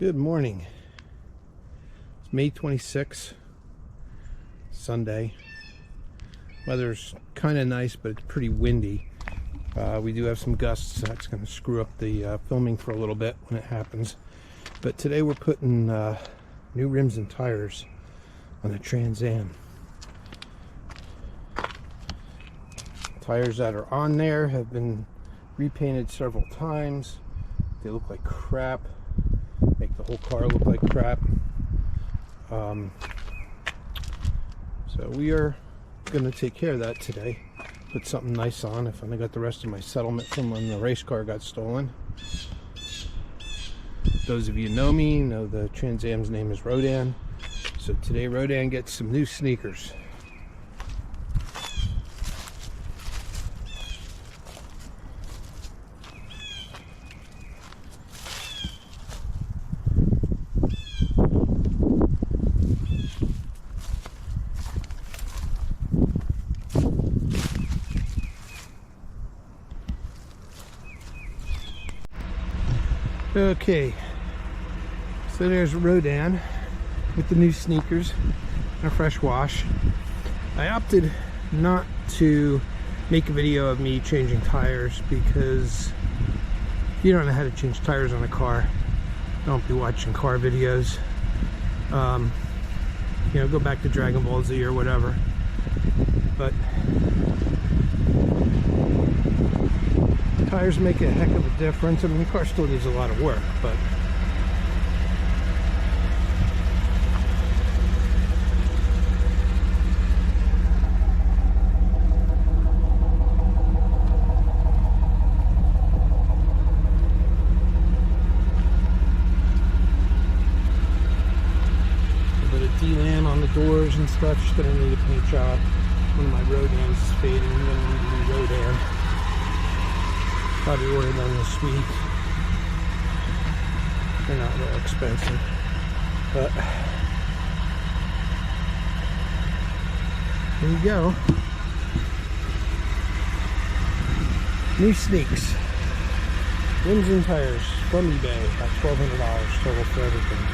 Good morning. It's May 26th, Sunday. Weather's kind of nice, but it's pretty windy. We do have some gusts, so that's going to screw up the filming for a little bit when it happens. But today we're putting new rims and tires on the Trans Am. Tires that are on there have been repainted several times. They look like crap. Make the whole car look like crap. So we are going to take care of that today. Put something nice on. I finally got the rest of my settlement from when the race car got stolen. Those of you know me know the Trans Am's name is Rodan. So today Rodan gets some new sneakers. Okay, so there's Rodan with the new sneakers and a fresh wash. I opted not to make a video of me changing tires because if you don't know how to change tires on a car, don't be watching car videos. You know, go back to Dragon Ball Z or whatever. But tires make a heck of a difference. I mean, the car still needs a lot of work, but a bit of D-Lam on the doors and stuff. Just gonna need a paint job. One of my Rodans is fading. I'm gonna need a new Rodan. Probably order them this week. They're not real expensive, but there you go. New sneaks, rims and tires from eBay, about $1,200 total for everything.